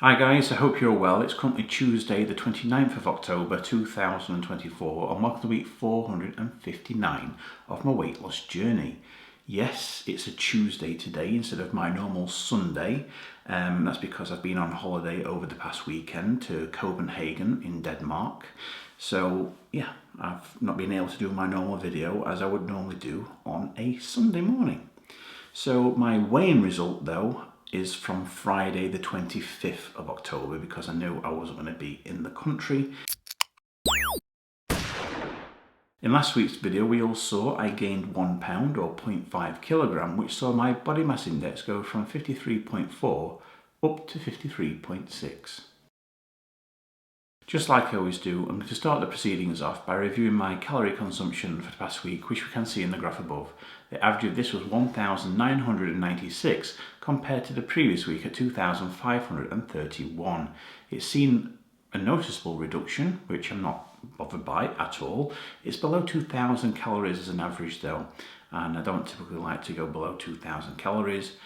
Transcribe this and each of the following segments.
Hi guys, I hope you're well. It's currently Tuesday the 29th of October 2024 and welcome to week 459 of my weight loss journey. Yes, it's a Tuesday today instead of my normal Sunday. That's because I've been on holiday over the past weekend to Copenhagen in Denmark. So yeah, I've not been able to do my normal video as I would normally do on a Sunday morning. So my weighing result though is from Friday the 25th of October because I knew I wasn't going to be in the country. In last week's video we all saw I gained 1 pound or 0.5 kilogram, which saw my body mass index go from 53.4 up to 53.6. Just like I always do, I'm going to start the proceedings off by reviewing my calorie consumption for the past week, which we can see in the graph above. The average of this was 1,996 compared to the previous week at 2,531. It's seen a noticeable reduction, which I'm not bothered by at all. It's below 2,000 calories as an average though, and I don't typically like to go below 2,000 calories.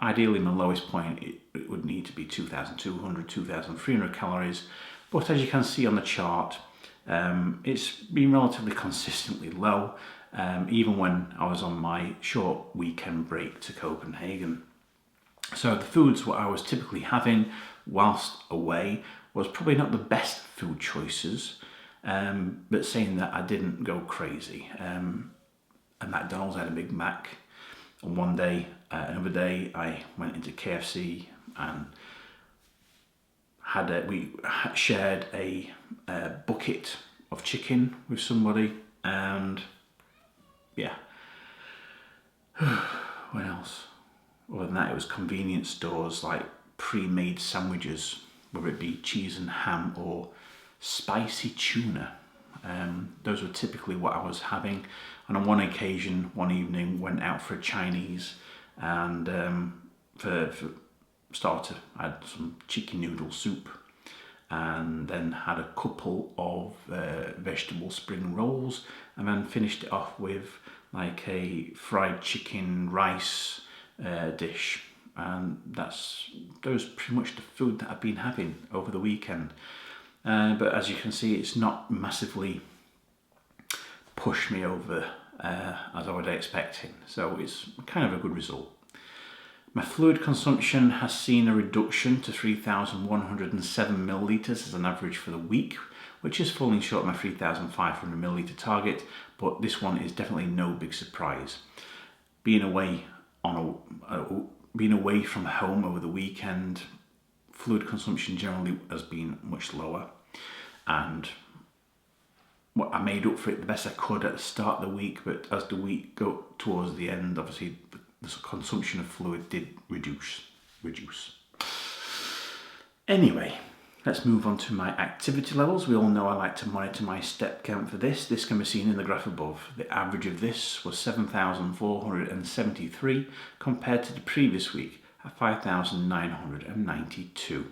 Ideally, my lowest point it would need to be 2,200, 2,300 calories. But as you can see on the chart, it's been relatively consistently low, even when I was on my short weekend break to Copenhagen. So the foods what I was typically having whilst away was probably not the best food choices, but saying that I didn't go crazy. At McDonald's I had a Big Mac, and one day, another day I went into KFC and we shared a bucket of chicken with somebody, and yeah. What else? Other than that, it was convenience stores like pre-made sandwiches, whether it be cheese and ham or spicy tuna. Those were typically what I was having. And on one occasion, one evening, went out for a Chinese, and for starter I had some chicken noodle soup, and then had a couple of vegetable spring rolls, and then finished it off with like a fried chicken rice dish. And that was pretty much the food that I've been having over the weekend. But as you can see, it's not massively pushed me over as I was expecting, so it's kind of a good result. My fluid consumption has seen a reduction to 3,107 millilitres as an average for the week, which is falling short of my 3,500 millilitre target, but this one is definitely no big surprise. Being away from home over the weekend, fluid consumption generally has been much lower, and I made up for it the best I could at the start of the week, but as the week got towards the end, obviously the consumption of fluid did reduce. Anyway, let's move on to my activity levels. We all know I like to monitor my step count for this. This can be seen in the graph above. The average of this was 7,473 compared to the previous week at 5,992.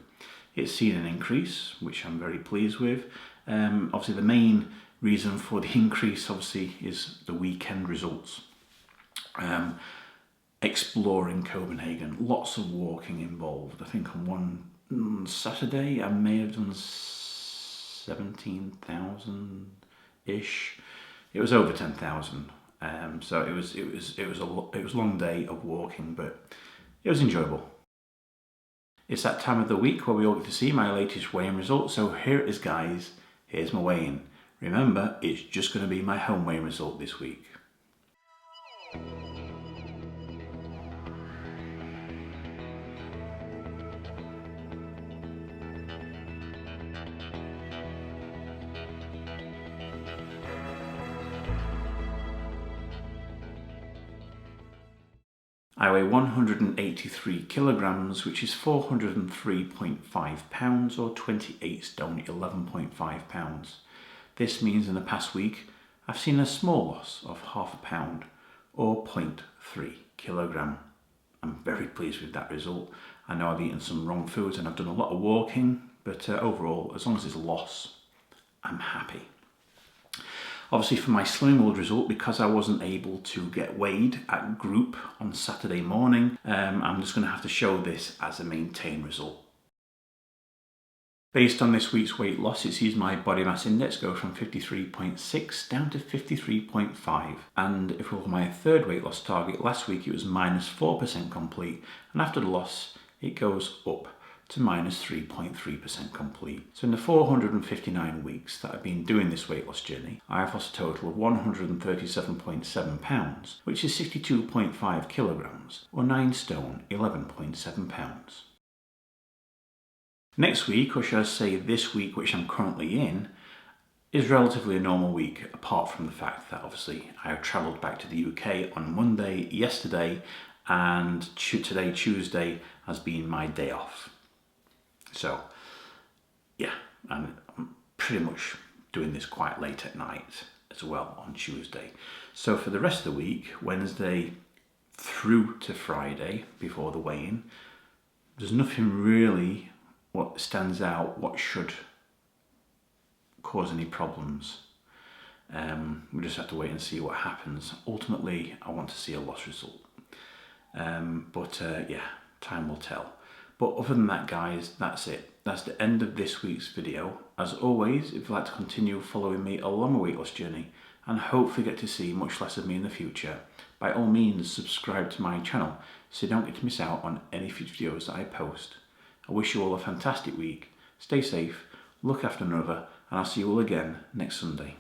It's seen an increase, which I'm very pleased with. Obviously the main reason for the increase obviously is the weekend results. Exploring Copenhagen, lots of walking involved. I think on one Saturday I may have done 17,000-ish. It was over 10,000. So it was a long day of walking, but it was enjoyable. It's that time of the week where we all get to see my latest weighing results. So here it is, guys. Here's my weighing. Remember, it's just going to be my home weighing result this week. I weigh 183 kilograms, which is 403.5 pounds or 28 stone, 11.5 pounds. This means in the past week, I've seen a small loss of half a pound or 0.3 kilogram. I'm very pleased with that result. I know I've eaten some wrong foods and I've done a lot of walking, but overall, as long as it's a loss, I'm happy. Obviously for my Slimming World result, because I wasn't able to get weighed at group on Saturday morning, I'm just going to have to show this as a maintained result. Based on this week's weight loss, it sees my body mass index go from 53.6 down to 53.5. And if we look at my third weight loss target, last week it was minus 4% complete, and after the loss it goes up to minus 3.3% complete. So in the 459 weeks that I've been doing this weight loss journey, I've lost a total of 137.7 pounds, which is 62.5 kilograms, or 9 stone, 11.7 pounds. Next week, or should I say this week which I'm currently in, is relatively a normal week, apart from the fact that obviously I have travelled back to the UK on Monday, yesterday, and today, Tuesday, has been my day off. So, yeah, I'm pretty much doing this quite late at night as well on Tuesday. So for the rest of the week, Wednesday through to Friday before the weigh-in, there's nothing really what stands out, what should cause any problems. We just have to wait and see what happens. Ultimately, I want to see a loss result. Yeah, time will tell. But other than that, guys, that's it. That's the end of this week's video. As always, if you'd like to continue following me along my weight loss journey and hopefully get to see much less of me in the future, by all means subscribe to my channel so you don't get to miss out on any future videos that I post. I wish you all a fantastic week. Stay safe, look after one another, and I'll see you all again next Sunday.